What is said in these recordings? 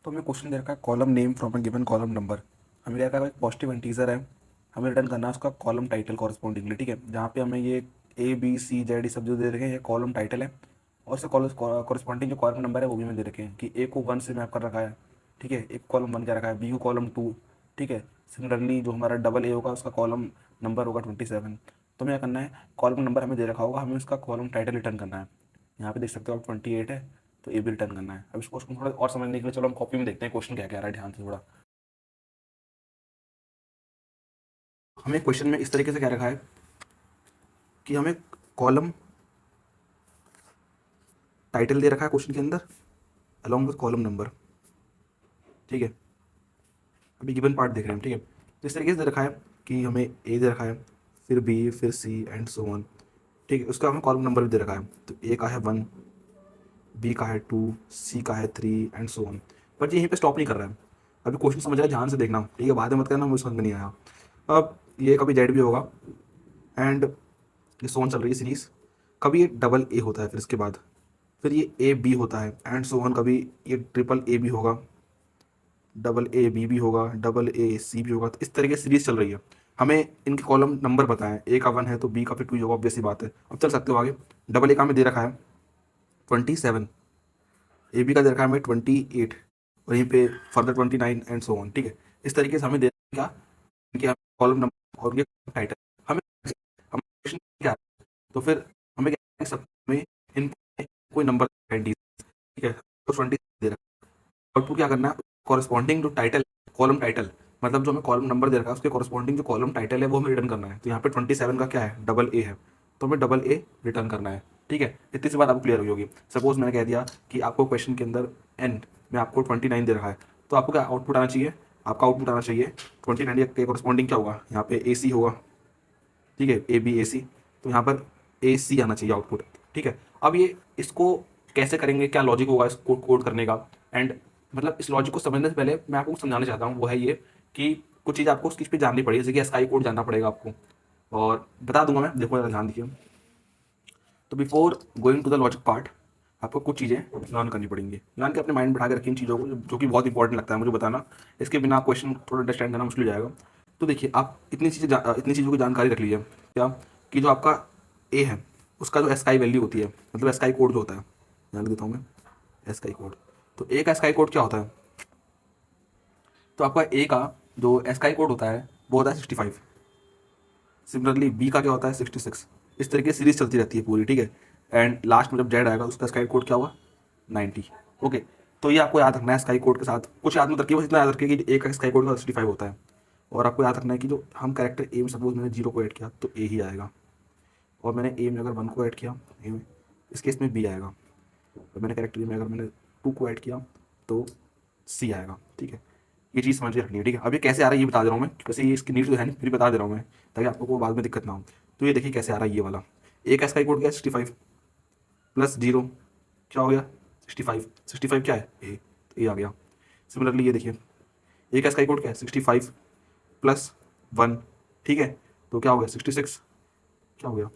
तो हमें क्वेश्चन दे रखा है column name from a given column number. हमें दे रखा है एक पॉजिटिव इंटीजर है, हमें रिटर्न करना है उसका कॉलम टाइटल कॉरस्पॉन्डिंगली। ठीक है, जहाँ पे हमें ये ए बी सी जेड सब जो दे रखे हैं ये कॉलम टाइटल है, और उससे कॉरस्पॉन्डिंग जो कॉलम नंबर है वो भी हमें दे रखे हैं कि ए को 1 से मैप कर रखा है। ठीक है, एक कॉलम 1 क्या रखा है, बी को कॉलम 2। ठीक है, सिमिलरली जो हमारा डबल ए होगा उसका कॉलम नंबर होगा 27। तो हमें क्या करना है, कॉलम नंबर हमें दे रखा होगा, हमें उसका कॉलम टाइटल रिटर्न करना है। यहाँ पे देख सकते हो आप 28 है, तो ए भी रिटर्न करना है। अब इस क्वेश्चन को थोड़ा और समझने के लिए चलो हम कॉपी में देखते हैं क्वेश्चन क्या कह रहा है, ध्यान से थोड़ा। हमें क्वेश्चन में इस तरीके से कह रखा है कि हमें कॉलम टाइटल दे रखा है क्वेश्चन के अंदर अलॉन्ग विद कॉलम नंबर। ठीक है, अभी गिवन पार्ट देख रहे हैं। ठीक है, तो इस तरीके से दे रखा है कि हमें ए दे रखा है, फिर बी, फिर सी एंड सो ऑन। ठीक है, उसका हमें कॉलम नंबर भी दे रखा है, तो ए का है 1, बी का है 2, सी का है 3 एंड सो ऑन। बट ये यहीं पे स्टॉप नहीं कर रहा है। अभी क्वेश्चन समझ रहा है, ध्यान से देखना। ठीक है, बाद में मत करना मुझे समझ में नहीं आया। अब ये कभी जेड भी होगा, एंड ये सोन चल रही है सीरीज। कभी ये डबल ए होता है, फिर इसके बाद फिर ये ए बी होता है एंड सो ऑन। कभी ये ट्रिपल ए भी होगा, डबल ए बी भी होगा, डबल ए सी भी होगा। तो इस तरीके से सीरीज चल रही है। हमें इनके कॉलम नंबर बताएं, ए का 1 है तो बी का फिर 2 होगा, ऑब्वियस सी बात है। अब चल सकते हो आगे। डबल ए का हमें दे रखा है 27, ए बी का दे रखा है हमें 28, और यहीं पे फर्दर 29 एंड सो ऑन। ठीक है, इस तरीके से हमें दे क्या इनके कॉलम नंबर और उनके टाइटल हमें हम question क्या है? तो फिर हमें क्या सब में इन कोई नंबर 20। ठीक है, तो 20 दे रखा है। आउटपुट क्या करना है, कॉरस्पॉन्डिंग जो टाइटल कॉलम टाइटल, मतलब जो हमें कॉलम नंबर दे रखा है उसके कॉरस्पॉन्डिंग जो कॉलम टाइटल है वो हमें रिटर्न करना है। तो यहाँ पे 27 का क्या है, डबल ए है, तो हमें डबल ए रिटर्न करना है। ठीक है, इतनी सी बात आपको क्लियर हुई होगी। सपोज मैंने कह दिया कि आपको क्वेश्चन के अंदर एंड में आपको 29 दे रखा है, तो आपको क्या आउटपुट आना चाहिए, आपका आउटपुट आना चाहिए 29 के कॉरस्पॉन्डिंग क्या होगा, यहाँ पे ए सी होगा। ठीक है, ए बी ए सी, तो यहाँ पर ए सी आना चाहिए आउटपुट। ठीक है, अब ये इसको कैसे करेंगे, क्या लॉजिक होगा इसको कोड करने का, एंड मतलब इस लॉजिक को समझने से पहले मैं आपको कुछ समझाना चाहता हूँ। वो है ये कि कुछ चीज़ आपको उसकी पे जाननी पड़ेगी, जैसे कि एसआई कोड जानना पड़ेगा आपको, और बता दूंगा मैं, देखो ध्यान दीजिए। तो before going to the logic part आपको कुछ चीज़ें लर्न करनी पड़ेंगी। लर्न के अपने माइंड बैठा के रखिए इन चीज़ों को, जो कि बहुत इंपॉर्टेंट लगता है मुझे बताना। इसके बिना क्वेश्चन थोड़ा अंडरस्टैंड करना मुश्किल हो जाएगा। तो देखिए, आप इतनी चीज़ों की जानकारी रख लीजिए क्या, कि जो आपका ए है उसका जो एसकाई वैल्यू होती है, मतलब एसकाई कोड जो होता है, ध्यान देता हूँ मैं, एसकाई कोड। तो ए का एसकाई कोड क्या होता है, तो आपका ए का जो एसकाई कोड होता है वो होता है 65। सिमिलरली बी का क्या होता है 66। इस तरीके से सीरीज चलती रहती है पूरी। ठीक है, एंड लास्ट में जब जेड आएगा उसका स्काई कोड क्या होगा 90। ओके, तो ये आपको याद रखना है स्काई कोड के साथ। कुछ याद मत रखिए, बस इतना याद रखिए कि ए का स्काई कोड का 65 होता है। और आपको याद रखना है कि जो हम कैरेक्टर ए में सपोज मैंने 0 को ऐड किया तो ए ही आएगा, और मैंने ए में अगर 1 को ऐड किया ए में, इस केस में बी आएगा। और मैंने कैरेक्टर ए में अगर मैंने 2 को ऐड किया तो सी आएगा। ठीक है, ये चीज़ समझ के रखनी है। ठीक है, अब ये कैसे आ रहा है ये बता दे रहा हूँ मैं, वैसे ये इसकी नीड तो है नहीं, फिर भी बता दे रहा हूँ मैं, ताकि आपको को बाद में दिक्कत ना हो। तो ये देखिए कैसे आ रहा है ये वाला। ए का स्काई कोड क्या है 65, प्लस 0 क्या हो गया 65। 65 क्या है ए, तो ए आ गया। सिमिलरली ये देखिए, ए का स्काई कोड क्या है 65 प्लस 1। ठीक है, तो क्या हो गया 66, क्या हो गया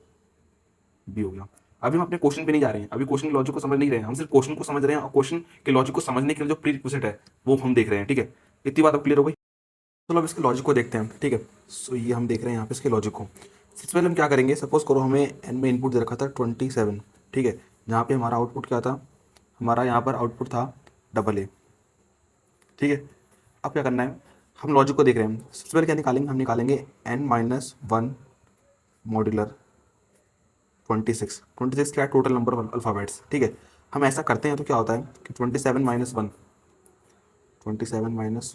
बी हो गया। अभी हम अपने क्वेश्चन पे नहीं जा रहे हैं, अभी क्वेश्चन के लॉजिक को समझ नहीं रहे हैं, हम सिर्फ क्वेश्चन को समझ रहे हैं, और क्वेश्चन के लॉजिक को समझने के लिए जो प्री रिक्विजिट है वो हम देख रहे हैं। ठीक है, इतनी बात अब क्लियर हो गई। चलो अब इसके लॉजिक को देखते हैं। ठीक है, सो ये हम देख रहे हैं यहाँ पे इसके लॉजिक को। सबसे पहले हम क्या करेंगे, सपोज करो हमें एन में इनपुट दे रखा था 27। ठीक है, जहाँ पे हमारा आउटपुट क्या था, हमारा यहाँ पर आउटपुट था डबल ए। ठीक है, अब क्या करना है, हम लॉजिक को देख रहे हैं। सबसे पहले क्या निकालेंगे, हम निकालेंगे n-1 मॉड्यूलर 26 क्या है, टोटल नंबर ऑफ अल्फ़ाबेट्स। ठीक है, हम ऐसा करते हैं तो क्या होता है कि 27 -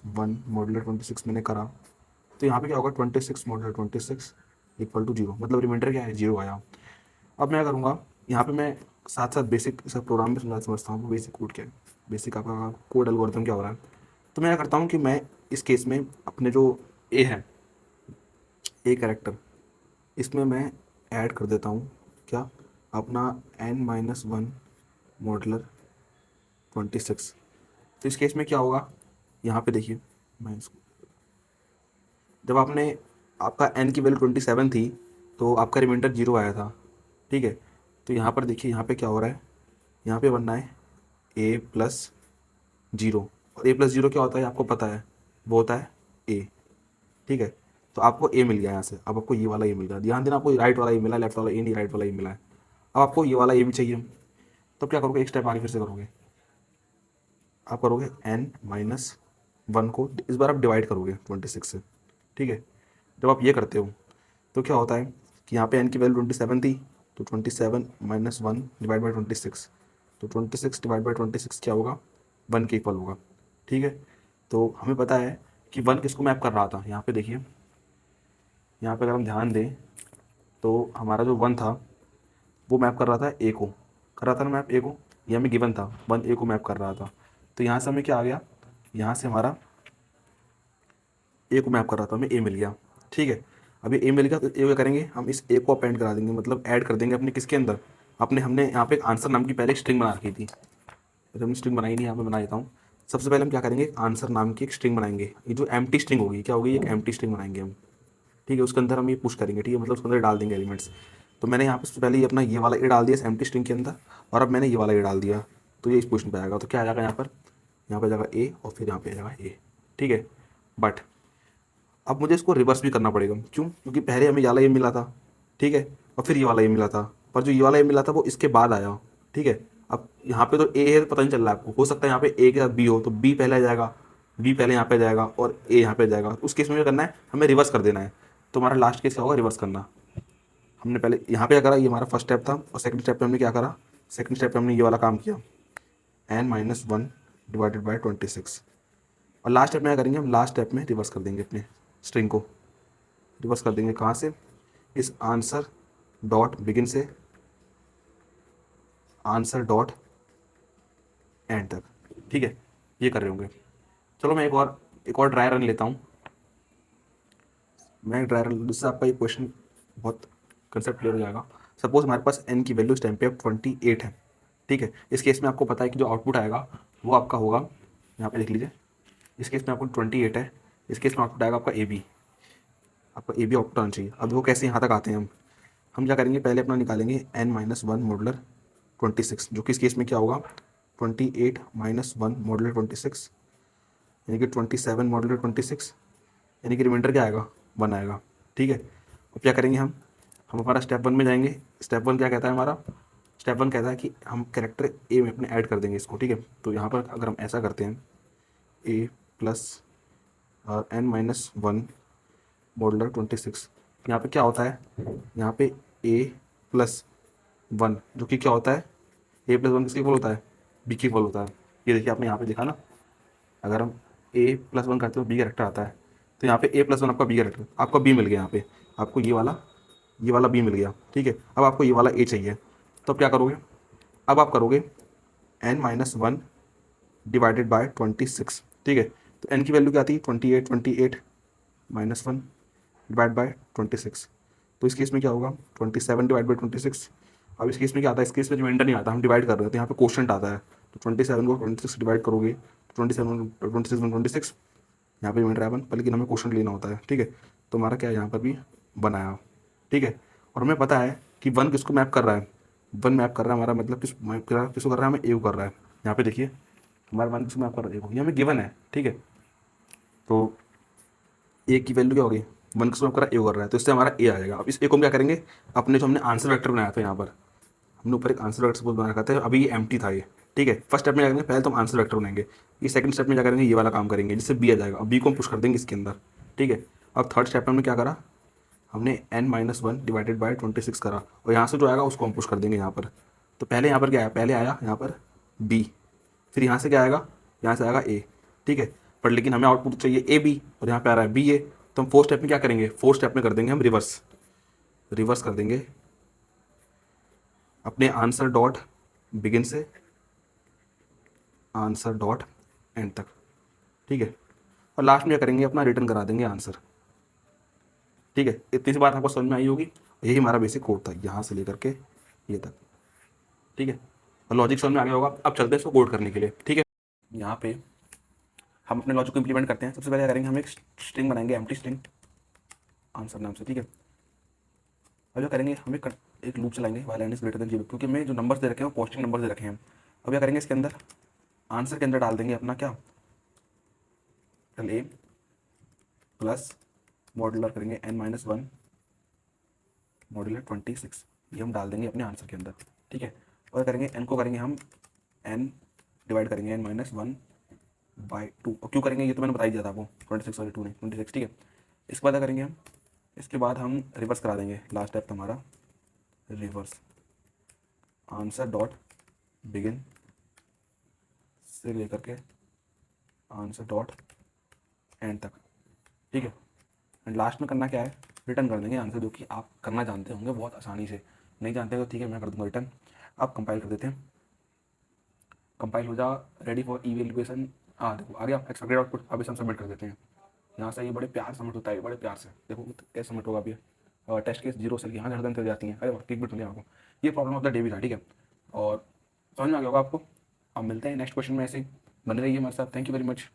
1 मॉड्यूलर 26 मैंने करा, तो यहाँ पे क्या होगा 26 मॉड्यूलर 26 इक्वल टू 0, मतलब रिमाइंडर क्या है 0 आया। अब मैं करूँगा यहाँ पे, मैं साथ साथ बेसिक सब प्रोग्राम में समझता हूँ बेसिक कोड क्या है, बेसिक आपका कोड एल्गोरिथम क्या हो रहा है। तो मैं क्या करता हूँ कि मैं इस केस में अपने जो ए है, ए कैरेक्टर, इसमें मैं ऐड कर देता हूँ क्या, अपना n-1 मॉडलर 26। तो इस केस में क्या होगा, यहाँ पे देखिए, मैं इसको जब आपने आपका n की वैल्यू 27 थी तो आपका रिमाइंडर 0 आया था। ठीक है, तो यहाँ पर देखिए यहाँ पे क्या हो रहा है, यहाँ पे बनना है a प्लस 0, और A+0 क्या होता है आपको पता है, वो होता है A। ठीक है, तो आपको A मिल गया यहाँ से। अब आपको ये वाला A मिल गया, ध्यान देना आपको राइट वाला A मिला, लेफ्ट वाला A नहीं, राइट वाला A मिला है। अब आपको ये वाला A भी चाहिए, तो क्या करोगे, एक स्टेप आगे फिर से करोगे, आप करोगे n-1 को इस बार आप डिवाइड करोगे 26 से। ठीक है, जब आप ये करते हो तो क्या होता है कि यहाँ पे n की वैल्यू 27 थी, तो 27 - 1 डिवाइड बाई 26, तो 26 डिवाइड बाई 26 क्या होगा, 1 के इक्वल होगा। ठीक है, तो हमें पता है कि 1 किसको मैप कर रहा था, यहाँ पे देखिए, यहाँ पे अगर हम ध्यान दें तो हमारा जो 1 था वो मैप कर रहा था ए को, कर रहा था ना मैप ए को, ये हमें गिवन था 1 ए को मैप कर रहा था। तो यहाँ से हमें क्या आ गया, यहाँ से हमारा ए को मैप कर रहा था, हमें ए मिल गया। ठीक है, अभी ए मिल गया तो ए क्या करेंगे, हम इस ए को अपेंड करा देंगे, मतलब ऐड कर देंगे अपने किसके अंदर, अपने हमने यहाँ पे एक आंसर नाम की पहले एक स्ट्रिंग बना रखी थी, तो हमने स्ट्रिंग बनाई नहीं, यहाँ पे बना देता हूँ। सबसे पहले हम क्या करेंगे, आंसर नाम की एक स्ट्रिंग बनाएंगे, ये जो एम्प्टी स्ट्रिंग होगी क्या होगी, एक एम्प्टी स्ट्रिंग बनाएंगे हम। ठीक है, उसके अंदर हम ये पुश करेंगे, ठीक है, मतलब उसके अंदर डाल देंगे एलिमेंट्स। तो मैंने यहाँ पे सबसे पहले ये अपना ये वाला ए डाल दिया इस एम्प्टी स्ट्रिंग के अंदर, और अब मैंने ये वाला ए डाल दिया, तो ये इस पोजीशन पे आएगा। तो क्या आ जाएगा यहाँ पर आ जाएगा ए, और फिर यहाँ पे आ जाएगा ए। ठीक है, बट अब मुझे इसको रिवर्स भी करना पड़ेगा, क्यों, क्योंकि पहले हमें ये वाला ए मिला था, ठीक है, और फिर ये वाला ए मिला था, पर जो ये वाला ए मिला था वो इसके बाद आया। ठीक है, अब यहाँ पे तो ए है, पता नहीं चल रहा है आपको, हो सकता है यहाँ पे ए के साथ बी हो, तो बी पहले आ जाएगा, बी पहले यहाँ पे आ जाएगा, और ए यहाँ पे आ जाएगा। उस केस में क्या करना है, हमें रिवर्स कर देना है। तो हमारा लास्ट केस क्या होगा, रिवर्स करना। हमने पहले यहाँ पे क्या करा, ये हमारा फर्स्ट स्टेप था, और सेकंड स्टेप पे हमने क्या करा, सेकंड स्टेप पे हमने ये वाला काम किया, n-1 डिवाइडेड बाई 26। और लास्ट स्टेप में क्या करेंगे, हम लास्ट स्टेप में रिवर्स कर देंगे अपने स्ट्रिंग को, रिवर्स कर देंगे कहाँ से, इस आंसर डॉट बिगिन से आंसर डॉट एंड तक। ठीक है, ये कर रहे होंगे। चलो मैं एक और ड्राई रन लेता हूँ, मैं ड्राई रन, जिससे आपका ये क्वेश्चन बहुत कंसेप्ट क्लियर हो जाएगा। सपोज हमारे पास n की वैल्यू इस टाइम पे अब 28 है। ठीक है, इस केस में आपको पता है कि जो आउटपुट आएगा वो आपका होगा, यहाँ पे देख लीजिए, इस केस में आपको 28 है, इस केस में आउटपुट आएगा आपका ए बी, आपका ए बी आउटपुट आना चाहिए। अब वो कैसे यहाँ तक आते हैं, हम क्या करेंगे, पहले अपना निकालेंगे n-1 मॉडुलर 26, जो कि इस केस में क्या होगा, 28 - 1 मॉडुलर 26, यानी कि 27 मॉडुलर 26, यानी कि रिमाइंडर क्या आएगा, 1 आएगा। ठीक है, अब क्या करेंगे, हम हमारा स्टेप 1 में जाएंगे। स्टेप 1 क्या कहता है हमारा, स्टेप 1 कहता है कि हम कैरेक्टर ए में अपने ऐड कर देंगे इसको। ठीक है, तो यहाँ पर अगर हम ऐसा करते हैं, ए प्लस n-1 मॉडुलर 26, यहाँ पे क्या होता है, यहाँ पे a+1 जो कि क्या होता है, a+1 किसके इक्वल होता है, b के इक्वल होता है। ये देखिए आपने यहाँ पे देखा ना, अगर हम a+1 करते हो b कैरेक्टर आता है, तो यहाँ पे a+1 आपका b कैरेक्टर, आपका b मिल गया, यहाँ पे आपको ये वाला b मिल गया। ठीक है, अब आपको ये वाला a चाहिए, तो अब क्या करोगे, अब आप करोगे n-1 डिवाइडेड बाय 26। ठीक है, तो n की वैल्यू क्या आती है, 28 -1 डिवाइड बाय 26। तो इस केस में क्या होगा, 27 डिवाइड बाई 26। अब इस केस में क्या आता है, इस केस में रिमाइंडर नहीं आता, हम डिवाइड कर रहे हैं, तो यहाँ पे क्वोशंट आता है। तो 27 को 26 डिवाइड करोगे, तो 26 यहाँ पे रिमाइंडर आया 1, पर लेकिन हमें क्वोशंट लेना होता है। ठीक है, तो हमारा क्या है, यहाँ पर भी बनाया। ठीक है, और हमें पता है कि 1 किसको मैप कर रहा है, 1 मैप कर रहा है हमारा, मतलब किसको कर रहा है, हमें ए को कर रहा है। यहाँ पे देखिए हमारा 1 किसको मैप कर रहा है, ए को, ये हमें गिवन है। ठीक है, तो ए की वैल्यू क्या होगी, 1 किसको मैप कर रहा है, ए को कर रहा है, तो इससे हमारा ए आएगा। अब इस ए को हम क्या करेंगे, अपने जो हमने आंसर वेक्टर बनाया था, यहाँ पर हमने ऊपर एक आंसर वेक्टर सपोज बना रखा था, अभी ये एम्प्टी था ये। ठीक है, फर्स्ट स्टेप में क्या करेंगे, पहले तो हम आंसर वेक्टर बनाएंगे, ये सेकंड स्टेप में क्या करेंगे, ये वाला काम करेंगे जिससे बी आ जाएगा। अब बी को हम पुश कर देंगे इसके अंदर। ठीक है, अब थर्ड स्टेप में हमने क्या करा, हमने n-1 डिवाइडेड बाई 26 करा, और यहाँ से जो आएगा उसको हम पुश कर देंगे यहाँ पर। तो पहले यहाँ पर क्या आया, पहले आया यहाँ पर b, फिर यहाँ से क्या आएगा, यहाँ से आएगा a। ठीक है, पर लेकिन हमें आउटपुट चाहिए ए बी, और यहाँ पे आ रहा है बी ए, तो हम फोर्थ स्टेप में क्या करेंगे, फोर्थ स्टेप में कर देंगे हम रिवर्स कर देंगे अपने आंसर डॉट बिगिन से आंसर डॉट एंड तक। ठीक है, और लास्ट में क्या करेंगे, अपना रिटर्न करा देंगे आंसर। ठीक है, इतनी सी बात आपको समझ में आई होगी, यही हमारा बेसिक कोड था, यहाँ से लेकर के ये तक। ठीक है, और लॉजिक समझ में आ गया होगा। अब चलते हैं इसको कोड करने के लिए। ठीक है, यहाँ पे हम अपने लॉजिक को इंप्लीमेंट करते हैं। सबसे पहले क्या करेंगे, हम एक स्ट्रिंग बनाएंगे, एम्प्टी स्ट्रिंग आंसर नाम से। ठीक है, अब क्या करेंगे, हम एक लूप चलाएंगे while n is greater than 0, क्योंकि हमें जो नंबर्स दे रखे हैं वो पॉजिटिव नंबर्स दे रखे हैं। अब क्या करेंगे, इसके अंदर आंसर के अंदर डाल देंगे अपना क्या, कैपिटल ए प्लस मॉड्यूलर करेंगे n-1 मॉड्यूलर 26, ये हम डाल देंगे अपने आंसर के अंदर, ठीक है। और करेंगे n को करेंगे हम n डिवाइड करेंगे n-1/2, और क्यों करेंगे ये तो मैंने बता ही दिया था आपको, 26 और 2 नहीं 26, ठीक है। इसके बाद करेंगे हम, इसके बाद हम रिवर्स करा देंगे, लास्ट स्टेप हमारा रिवर्स, आंसर डॉट बिगिन से लेकर के आंसर डॉट एंड तक, ठीक है। एंड लास्ट में करना क्या है, रिटर्न कर देंगे आंसर, जो कि आप करना जानते होंगे बहुत आसानी से, नहीं जानते तो ठीक है मैं कर दूंगा रिटर्न। आप कंपाइल कर देते हैं, कंपाइल हो जा, रेडी फॉर इवेल्युएशन, देखो आ गया एक्सपेक्टेड आउटपुट। अब इसे हम सबमिट कर देते हैं, यहाँ से ये बड़े प्यार सबमिट होता है, बड़े प्यार से देखो कैसे सबमिट होगा अभी। टेस्ट केस 0 सेल यहाँ हरदम कर जाती हैं, अरे ठीक मिनट आपको ये प्रॉब्लम ऑफ द डे भी था, ठीक है। और समझ में आ गया होगा आपको। अब मिलते हैं नेक्स्ट क्वेश्चन में, ऐसे ही बने रहिए हमारे साथ। Thank you very much.